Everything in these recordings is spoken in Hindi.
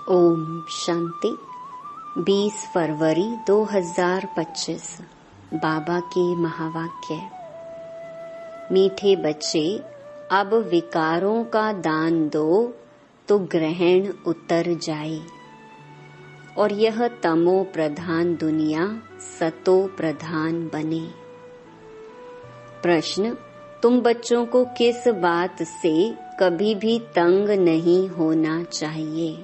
ओम शांति। 20 फरवरी 2025 बाबा के महावाक्य। मीठे बच्चे, अब विकारों का दान दो तो ग्रहण उतर जाए और यह तमो प्रधान दुनिया सतो प्रधान बने। प्रश्न: तुम बच्चों को किस बात से कभी भी तंग नहीं होना चाहिए?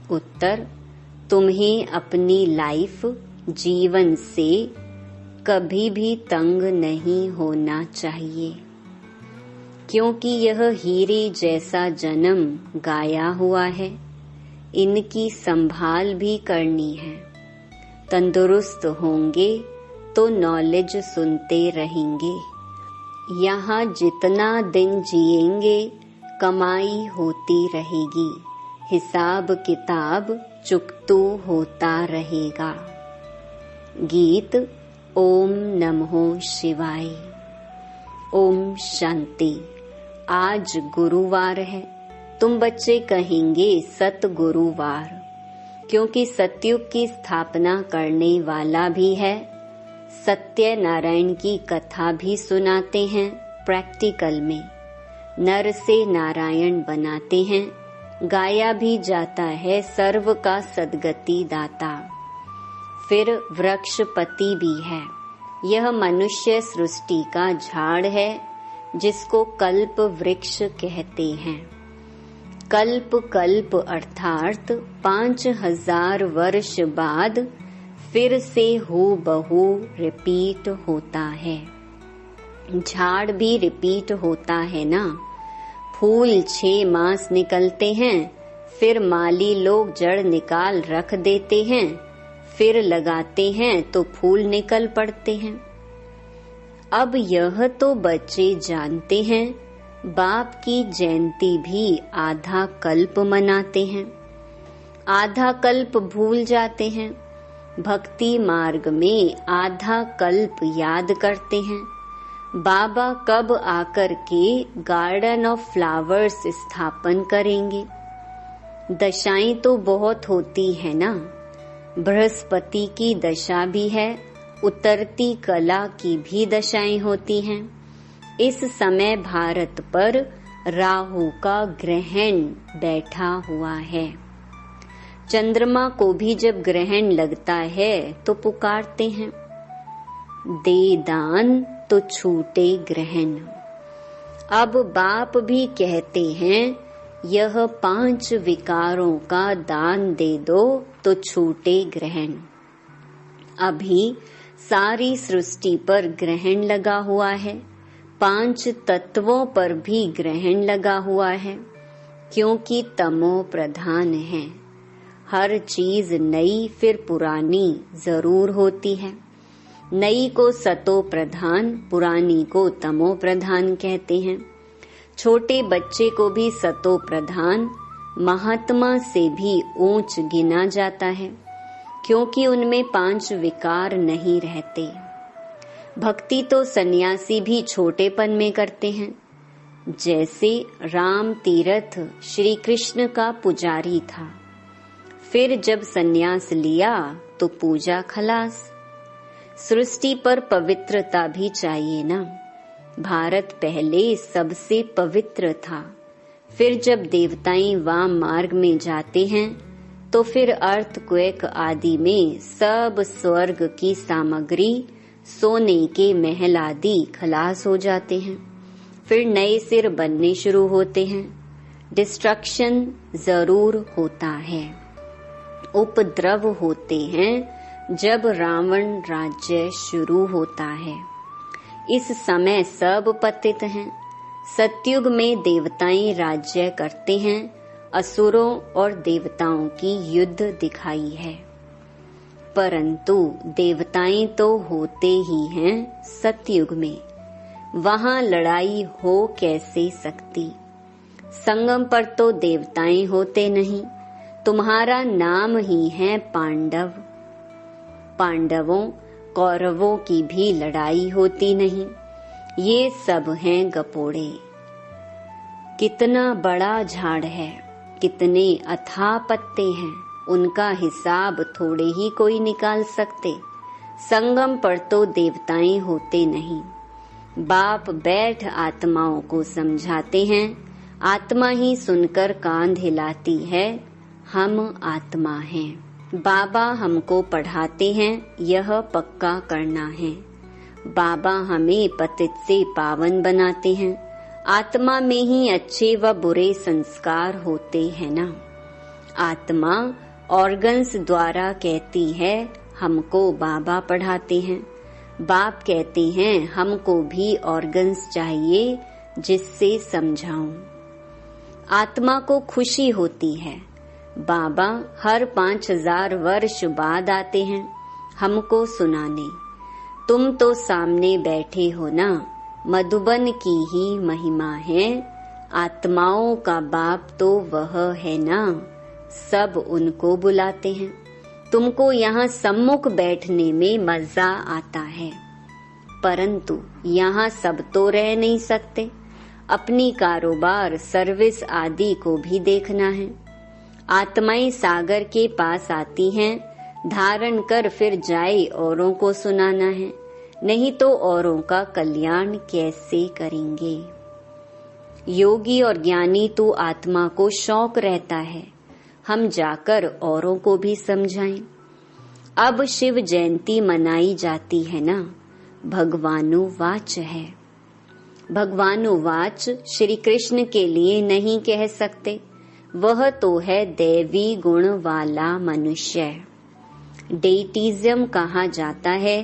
उत्तर: तुम्हें अपनी लाइफ जीवन से कभी भी तंग नहीं होना चाहिए, क्योंकि यह हीरे जैसा जन्म गाया हुआ है। इनकी संभाल भी करनी है। तंदुरुस्त होंगे तो नॉलेज सुनते रहेंगे। यहाँ जितना दिन जिएंगे कमाई होती रहेगी, हिसाब किताब चुकतू होता रहेगा। गीत। ओम नमो शिवाय। ओम शांति। आज गुरुवार है। तुम बच्चे कहेंगे सत गुरुवार, क्योंकि सतयुग की स्थापना करने वाला भी है। सत्य नारायण की कथा भी सुनाते हैं। प्रैक्टिकल में नर से नारायण बनाते हैं। गाया भी जाता है सर्व का सद्गति दाता। फिर वृक्षपति भी है। यह मनुष्य सृष्टि का झाड़ है, जिसको कल्प वृक्ष कहते हैं। कल्प कल्प अर्थात 5000 वर्ष बाद फिर से हूबहू रिपीट होता है। झाड़ भी रिपीट होता है ना। फूल 6 मास निकलते हैं, फिर माली लोग जड़ निकाल रख देते हैं, फिर लगाते हैं तो फूल निकल पड़ते हैं। अब यह तो बच्चे जानते हैं, बाप की जयंती भी आधा कल्प मनाते हैं, आधा कल्प भूल जाते हैं। भक्ति मार्ग में आधा कल्प याद करते हैं। बाबा कब आकर के गार्डन ऑफ फ्लावर्स स्थापन करेंगे? दशाएं तो बहुत होती है ना। बृहस्पति की दशा भी है, उतरती कला की भी दशाएं होती हैं। इस समय भारत पर राहु का ग्रहण बैठा हुआ है। चंद्रमा को भी जब ग्रहण लगता है तो पुकारते हैं, दे दान तो छूटे ग्रहण। अब बाप भी कहते हैं, यह 5 विकारों का दान दे दो तो छूटे ग्रहण। अभी सारी सृष्टि पर ग्रहण लगा हुआ है। 5 तत्वों पर भी ग्रहण लगा हुआ है, क्योंकि तमो प्रधान है। हर चीज नई फिर पुरानी जरूर होती है। नई को सतो प्रधान, पुरानी को तमो प्रधान कहते हैं। छोटे बच्चे को भी सतो प्रधान, महात्मा से भी ऊंच गिना जाता है, क्योंकि उनमें 5 विकार नहीं रहते। भक्ति तो सन्यासी भी छोटेपन में करते हैं। जैसे राम तीर्थ श्री कृष्ण का पुजारी था, फिर जब सन्यास लिया तो पूजा खलास। सृष्टि पर पवित्रता भी चाहिए ना। भारत पहले सबसे पवित्र था, फिर जब देवताएं वाम मार्ग में जाते हैं तो फिर अर्थक्वेक आदि में सब स्वर्ग की सामग्री, सोने के महल आदि खलास हो जाते हैं। फिर नए सिर बनने शुरू होते हैं। डिस्ट्रक्शन जरूर होता है। उपद्रव होते हैं जब रावण राज्य शुरू होता है। इस समय सब पतित हैं। सतयुग में देवताएं राज्य करते हैं। असुरों और देवताओं की युद्ध दिखाई है, परंतु देवताएं तो होते ही हैं सतयुग में। वहां लड़ाई हो कैसे सकती? संगम पर तो देवताएं होते नहीं। तुम्हारा नाम ही है पांडव। पांडवों कौरवों की भी लड़ाई होती नहीं। ये सब हैं गपोड़े। कितना बड़ा झाड़ है, कितने अथाह पत्ते हैं, उनका हिसाब थोड़े ही कोई निकाल सकते। संगम पर तो देवताएं होते नहीं। बाप बैठ आत्माओं को समझाते हैं, आत्मा ही सुनकर कान हिलाती है, हम आत्मा हैं। बाबा हमको पढ़ाते हैं, यह पक्का करना है। बाबा हमें पतित से पावन बनाते हैं। आत्मा में ही अच्छे व बुरे संस्कार होते हैं ना। आत्मा ऑर्गन्स द्वारा कहती है, हमको बाबा पढ़ाते हैं। बाप कहते हैं, हमको भी ऑर्गन्स चाहिए जिससे समझाऊं। आत्मा को खुशी होती है। बाबा हर 5000 वर्ष बाद आते हैं हमको सुनाने। तुम तो सामने बैठे हो ना, मधुबन की ही महिमा है। आत्माओं का बाप तो वह है ना, सब उनको बुलाते हैं। तुमको यहाँ सम्मुख बैठने में मजा आता है, परंतु यहाँ सब तो रह नहीं सकते। अपनी कारोबार, सर्विस आदि को भी देखना है। आत्माएं सागर के पास आती हैं, धारण कर फिर जाए औरों को सुनाना है, नहीं तो औरों का कल्याण कैसे करेंगे। योगी और ज्ञानी तो आत्मा को शौक रहता है, हम जाकर औरों को भी समझाएं। अब शिव जयंती मनाई जाती है ना, भगवानुवाच है। भगवानुवाच श्री कृष्ण के लिए नहीं कह सकते, वह तो है दैवी गुण वाला मनुष्य। डेटिज्म कहा जाता है।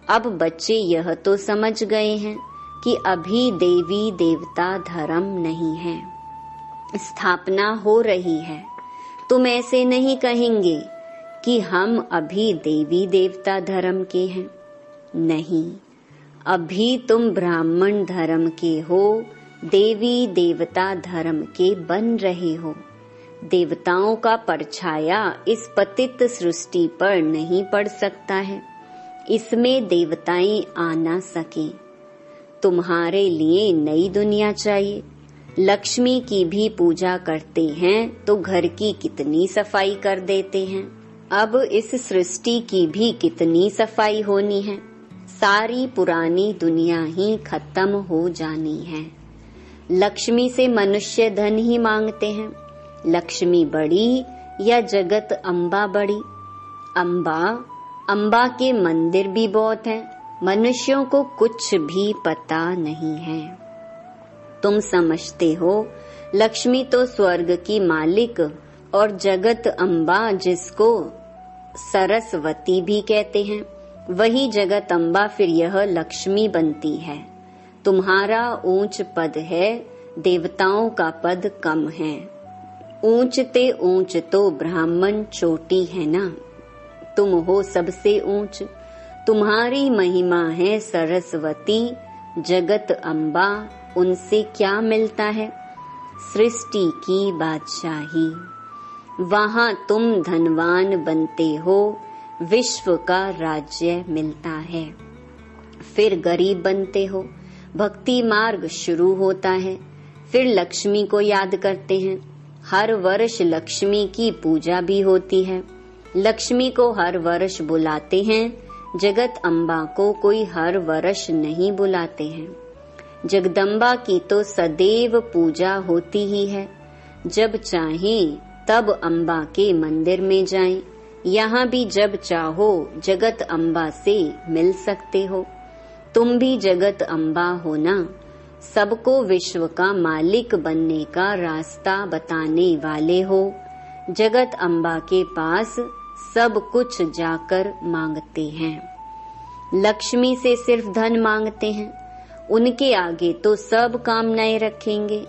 अब बच्चे यह तो समझ गए हैं कि अभी देवी देवता धर्म नहीं है, स्थापना हो रही है। तुम ऐसे नहीं कहेंगे कि हम अभी देवी देवता धर्म के हैं। नहीं, अभी तुम ब्राह्मण धर्म के हो, देवी देवता धर्म के बन रहे हो। देवताओं का परछाया इस पतित सृष्टि पर नहीं पड़ सकता है, इसमें देवताएं आ ना सके। तुम्हारे लिए नई दुनिया चाहिए। लक्ष्मी की भी पूजा करते हैं तो घर की कितनी सफाई कर देते हैं। अब इस सृष्टि की भी कितनी सफाई होनी है। सारी पुरानी दुनिया ही खत्म हो जानी है। लक्ष्मी से मनुष्य धन ही मांगते हैं। लक्ष्मी बड़ी या जगत अम्बा बड़ी? अम्बा के मंदिर भी बहुत हैं, मनुष्यों को कुछ भी पता नहीं है। तुम समझते हो लक्ष्मी तो स्वर्ग की मालिक और जगत अम्बा, जिसको सरस्वती भी कहते हैं, वही जगत अम्बा फिर यह लक्ष्मी बनती है। तुम्हारा ऊंच पद है, देवताओं का पद कम है। ऊंचते ऊंच तो ब्राह्मण चोटी है ना, तुम हो सबसे ऊंच। तुम्हारी महिमा है सरस्वती, जगत अम्बा, उनसे क्या मिलता है? सृष्टि की बादशाही। वहाँ तुम धनवान बनते हो, विश्व का राज्य मिलता है। फिर गरीब बनते हो, भक्ति मार्ग शुरू होता है। फिर लक्ष्मी को याद करते हैं। हर वर्ष लक्ष्मी की पूजा भी होती है। लक्ष्मी को हर वर्ष बुलाते हैं, जगत अम्बा को कोई हर वर्ष नहीं बुलाते हैं। जगदम्बा की तो सदैव पूजा होती ही है। जब चाहें तब अम्बा के मंदिर में जाएं। यहाँ भी जब चाहो जगत अम्बा से मिल सकते हो। तुम भी जगत अम्बा हो ना, सबको विश्व का मालिक बनने का रास्ता बताने वाले हो। जगत अम्बा के पास सब कुछ जाकर मांगते हैं। लक्ष्मी से सिर्फ धन मांगते हैं, उनके आगे तो सब कामनाएं रखेंगे।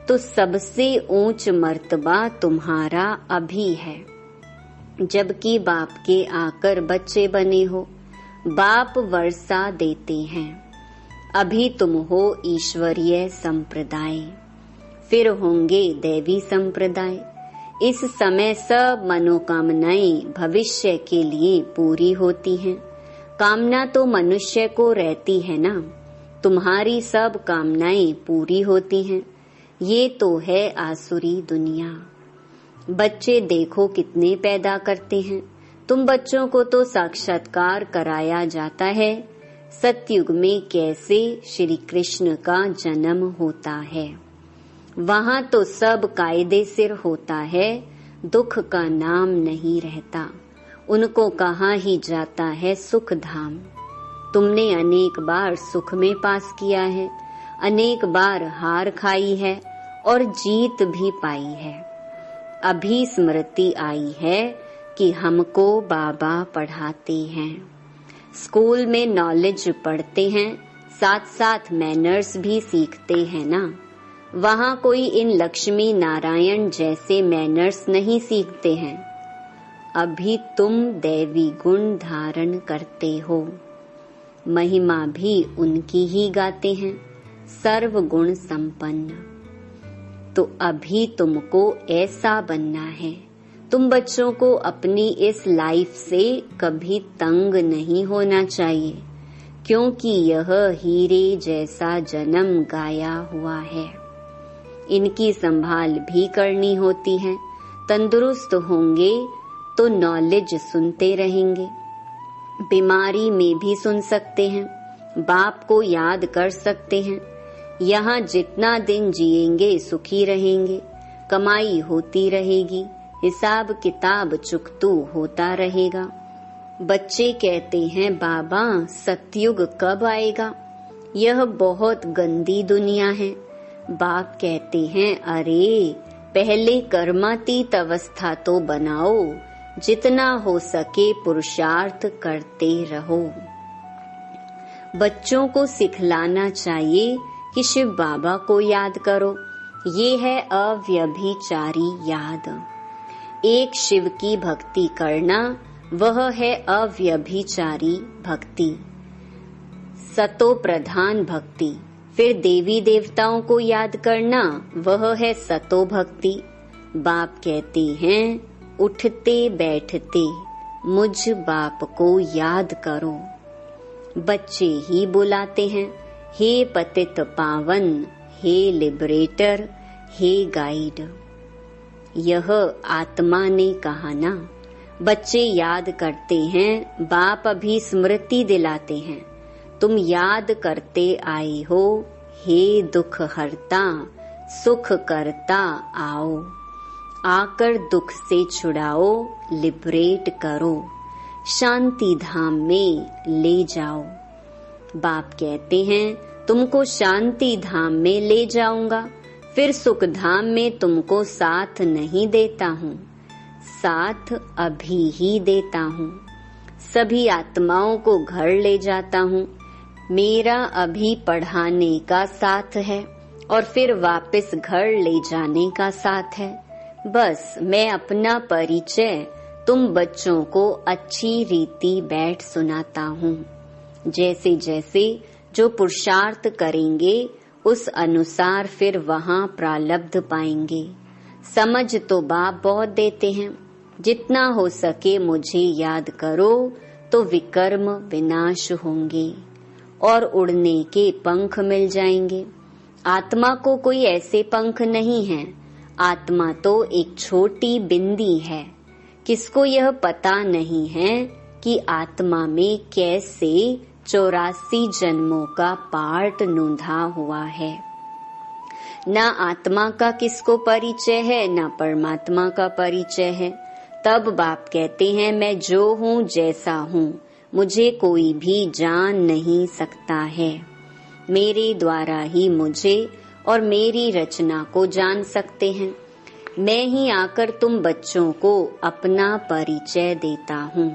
तो सबसे ऊंच मर्तबा तुम्हारा अभी है, जबकि बाप के आकर बच्चे बने हो। बाप वर्षा देते हैं। अभी तुम हो ईश्वरीय संप्रदाय, फिर होंगे दैवी संप्रदाय। इस समय सब मनोकामनाएं भविष्य के लिए पूरी होती हैं। कामना तो मनुष्य को रहती है ना, तुम्हारी सब कामनाएं पूरी होती हैं। ये तो है आसुरी दुनिया। बच्चे देखो कितने पैदा करते हैं। तुम बच्चों को तो साक्षात्कार कराया जाता है सतयुग में कैसे श्री कृष्ण का जन्म होता है। वहाँ तो सब कायदे सिर होता है, दुख का नाम नहीं रहता। उनको कहाँ ही जाता है सुख धाम। तुमने अनेक बार सुख में पास किया है, अनेक बार हार खाई है और जीत भी पाई है। अभी स्मृति आई है कि हमको बाबा पढ़ाते हैं। स्कूल में नॉलेज पढ़ते हैं, साथ साथ मैनर्स भी सीखते हैं ना। वहाँ कोई इन लक्ष्मी नारायण जैसे मैनर्स नहीं सीखते हैं। अभी तुम दैवी गुण धारण करते हो, महिमा भी उनकी ही गाते हैं, सर्व गुण संपन्न। तो अभी तुमको ऐसा बनना है। तुम बच्चों को अपनी इस लाइफ से कभी तंग नहीं होना चाहिए, क्योंकि यह हीरे जैसा जन्म गाया हुआ है। इनकी संभाल भी करनी होती है। तंदुरुस्त होंगे तो नॉलेज सुनते रहेंगे, बीमारी में भी सुन सकते हैं, बाप को याद कर सकते हैं। यहाँ जितना दिन जिएंगे सुखी रहेंगे, कमाई होती रहेगी, हिसाब किताब चुकतू होता रहेगा। बच्चे कहते हैं बाबा सतयुग कब आएगा, यह बहुत गंदी दुनिया है। बाप कहते हैं अरे पहले कर्मातीत अवस्था तो बनाओ, जितना हो सके पुरुषार्थ करते रहो। बच्चों को सिखलाना चाहिए कि शिव बाबा को याद करो, ये है अव्यभिचारी याद। एक शिव की भक्ति करना वह है अव्यभिचारी भक्ति, सतो प्रधान भक्ति। फिर देवी देवताओं को याद करना वह है सतो भक्ति। बाप कहते हैं उठते बैठते मुझ बाप को याद करो। बच्चे ही बुलाते हैं हे पतित पावन, हे लिबरेटर, हे गाइड। यह आत्मा ने कहा ना। बच्चे याद करते हैं, बाप अभी स्मृति दिलाते हैं। तुम याद करते आए हो, हे दुख हरता सुख करता आओ। आकर दुख से छुड़ाओ, लिबरेट करो, शांति धाम में ले जाओ। बाप कहते हैं तुमको शांति धाम में ले जाऊंगा, फिर सुख धाम में तुमको साथ नहीं देता हूँ, साथ अभी ही देता हूँ। सभी आत्माओं को घर ले जाता हूँ। मेरा अभी पढ़ाने का साथ है और फिर वापस घर ले जाने का साथ है। बस मैं अपना परिचय तुम बच्चों को अच्छी रीति बैठ सुनाता हूँ। जैसे जैसे जो पुरुषार्थ करेंगे उस अनुसार फिर वहाँ प्रालब्ध पाएंगे। समझ तो बाप बहुत देते हैं। जितना हो सके मुझे याद करो तो विकर्म विनाश होंगे और उड़ने के पंख मिल जाएंगे। आत्मा को कोई ऐसे पंख नहीं है। आत्मा तो एक छोटी बिंदी है। किसको यह पता नहीं है कि आत्मा में कैसे 84 जन्मों का पार्ट नूंधा हुआ है। ना आत्मा का किसको परिचय है, ना परमात्मा का परिचय है। तब बाप कहते हैं मैं जो हूँ जैसा हूँ, मुझे कोई भी जान नहीं सकता है। मेरे द्वारा ही मुझे और मेरी रचना को जान सकते हैं। मैं ही आकर तुम बच्चों को अपना परिचय देता हूँ।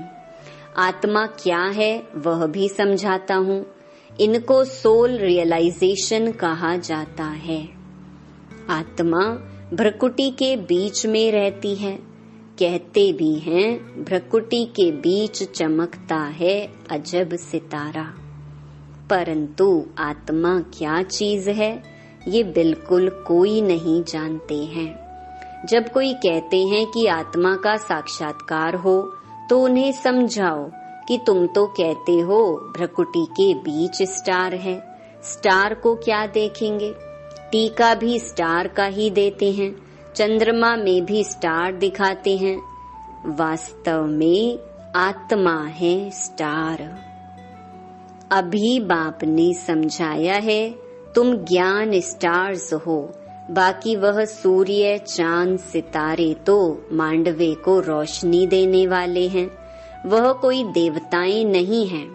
आत्मा क्या है वह भी समझाता हूँ। इनको सोल रियलाइजेशन कहा जाता है। आत्मा भ्रकुटी के बीच में रहती है। कहते भी हैं भ्रकुटी के बीच चमकता है अजब सितारा। परंतु आत्मा क्या चीज है ये बिल्कुल कोई नहीं जानते हैं। जब कोई कहते हैं कि आत्मा का साक्षात्कार हो तो उन्हें समझाओ कि तुम तो कहते हो भ्रकुटी के बीच स्टार है, स्टार को क्या देखेंगे। टीका भी स्टार का ही देते हैं। चंद्रमा में भी स्टार दिखाते हैं, वास्तव में आत्मा है स्टार। अभी बाप ने समझाया है, तुम ज्ञान स्टार्स हो, बाकी वह सूर्य चांद सितारे तो मांडवे को रोशनी देने वाले हैं, वह कोई देवताएं नहीं हैं।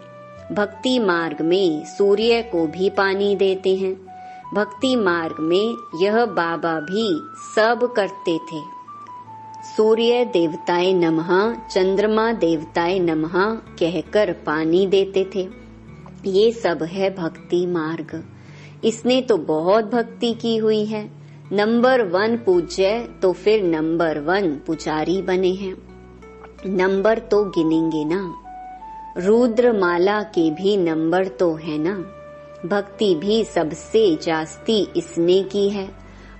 भक्ति मार्ग में सूर्य को भी पानी देते हैं, भक्ति मार्ग में यह बाबा भी सब करते थे। सूर्य देवताय नमः, चंद्रमा देवताय नमः कहकर पानी देते थे। ये सब है भक्ति मार्ग। इसने तो बहुत भक्ति की हुई है। नंबर 1 पूज्य तो फिर नंबर 1 पुजारी बने हैं। नंबर तो गिनेंगे ना, रुद्रमाला के भी नंबर तो है ना। भक्ति भी सबसे जास्ती इसने की है।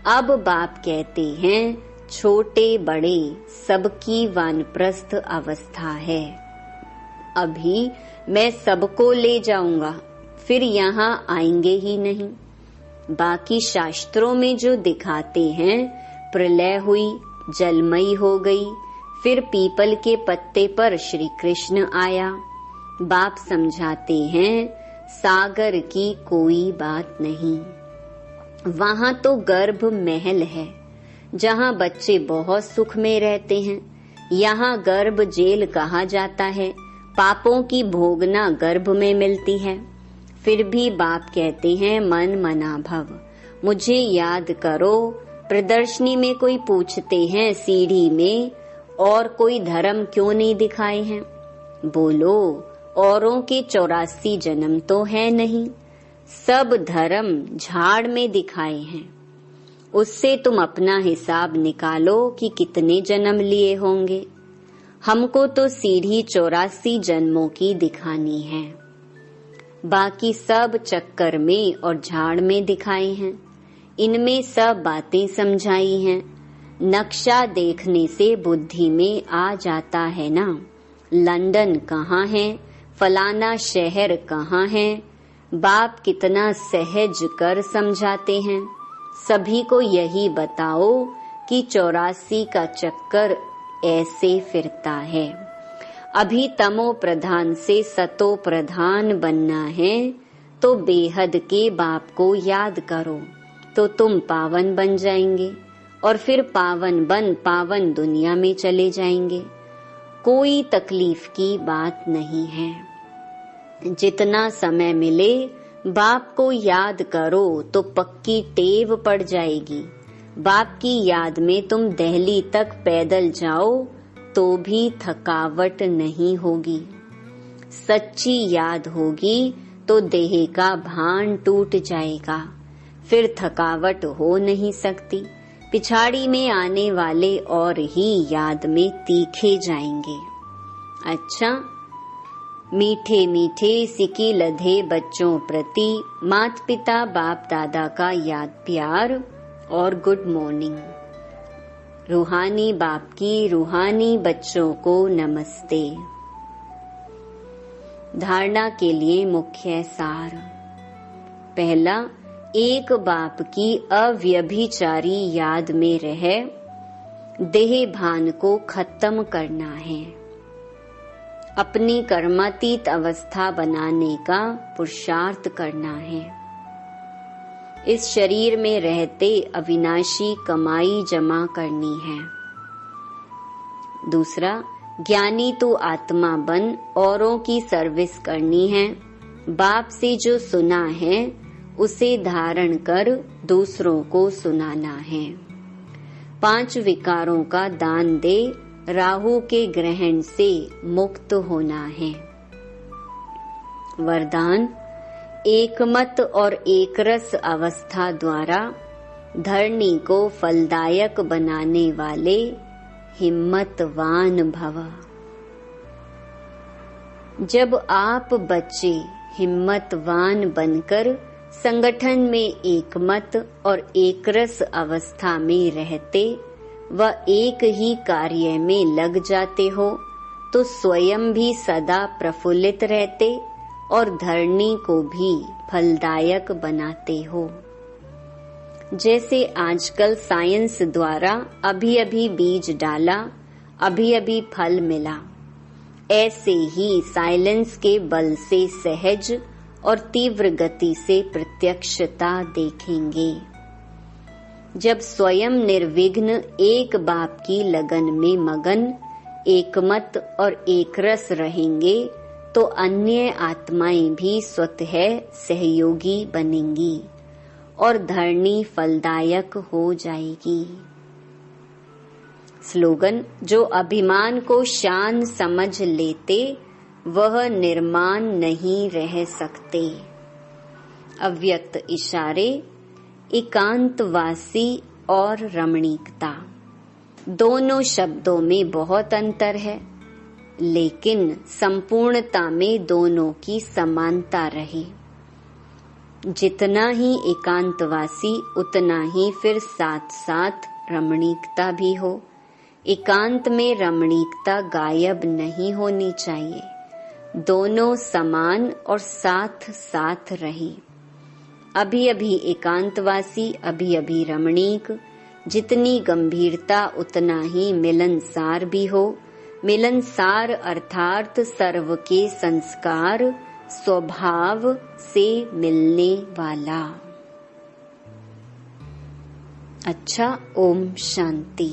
अब बाप कहते हैं, छोटे बड़े सबकी वानप्रस्थ अवस्था है। अभी मैं सबको ले जाऊंगा, फिर यहाँ आएंगे ही नहीं। बाकी शास्त्रों में जो दिखाते हैं, प्रलय हुई, जलमयी हो गई, फिर पीपल के पत्ते पर श्री कृष्ण आया। बाप समझाते हैं, सागर की कोई बात नहीं। वहाँ तो गर्भ महल है, जहाँ बच्चे बहुत सुख में रहते हैं। यहाँ गर्भ जेल कहा जाता है, पापों की भोगना गर्भ में मिलती है। फिर भी बाप कहते हैं, मन मना भव, मुझे याद करो। प्रदर्शनी में कोई पूछते हैं, सीढ़ी में और कोई धर्म क्यों नहीं दिखाए हैं? बोलो, औरों के 84 जन्म तो है नहीं, सब धर्म झाड़ में दिखाए हैं। उससे तुम अपना हिसाब निकालो कि कितने जन्म लिए होंगे। हमको तो सीढ़ी 84 जन्मों की दिखानी है, बाकी सब चक्कर में और झाड़ में दिखाए हैं। इनमें सब बातें समझाई हैं। नक्शा देखने से बुद्धि में आ जाता है ना, लंदन कहाँ है, फलाना शहर कहाँ है। बाप कितना सहज कर समझाते हैं। सभी को यही बताओ कि 84 का चक्कर ऐसे फिरता है। अभी तमो प्रधान से सतो प्रधान बनना है, तो बेहद के बाप को याद करो, तो तुम पावन बन जाएंगे और फिर पावन बन पावन दुनिया में चले जाएंगे। कोई तकलीफ की बात नहीं है। जितना समय मिले बाप को याद करो तो पक्की टेव पड़ जाएगी। बाप की याद में तुम दिल्ली तक पैदल जाओ तो भी थकावट नहीं होगी। सच्ची याद होगी तो देह का भान टूट जाएगा, फिर थकावट हो नहीं सकती। पिछाड़ी में आने वाले और ही याद में तीखे जाएंगे। अच्छा, मीठे मीठे सिकी लधे बच्चों प्रति माता पिता बाप दादा का याद प्यार और गुड मॉर्निंग। रूहानी बाप की रूहानी बच्चों को नमस्ते। धारणा के लिए मुख्य सार। पहला, एक बाप की अव्यभिचारी याद में रह देह भान को खत्म करना है। अपनी कर्मातीत अवस्था बनाने का पुरुषार्थ करना है। इस शरीर में रहते अविनाशी कमाई जमा करनी है। दूसरा, ज्ञानी तो आत्मा बन औरों की सर्विस करनी है। बाप से जो सुना है उसे धारण कर दूसरों को सुनाना है। 5 विकारों का दान दे, राहु के ग्रहण से मुक्त होना है। वरदान, एकमत और एकरस अवस्था द्वारा धरणी को फलदायक बनाने वाले हिम्मतवान भव। जब आप बच्चे हिम्मतवान बनकर संगठन में एकमत और एकरस अवस्था में रहते व एक ही कार्य में लग जाते हो तो स्वयं भी सदा प्रफुल्लित रहते और धरणी को भी फलदायक बनाते हो। जैसे आजकल साइंस द्वारा अभी अभी बीज डाला, अभी अभी फल मिला, ऐसे ही साइलेंस के बल से सहज और तीव्र गति से प्रत्यक्षता देखेंगे। जब स्वयं निर्विघ्न एक बाप की लगन में मगन, एकमत और एकरस रहेंगे तो अन्य आत्माएं भी स्वतः सहयोगी बनेंगी और धरणी फलदायक हो जाएगी। स्लोगन: जो अभिमान को शान समझ लेते वह निर्माण नहीं रह सकते। अव्यक्त इशारे, एकांतवासी और रमणीकता, दोनों शब्दों में बहुत अंतर है, लेकिन संपूर्णता में दोनों की समानता रहे। जितना ही एकांतवासी उतना ही फिर साथ साथ रमणीकता भी हो। एकांत में रमणीकता गायब नहीं होनी चाहिए, दोनों समान और साथ साथ रहे। अभी अभी एकांतवासी, अभी अभी रमणीक, जितनी गंभीरता उतना ही मिलनसार भी हो। मिलनसार अर्थात सर्व के संस्कार स्वभाव से मिलने वाला। अच्छा, ओम शांति।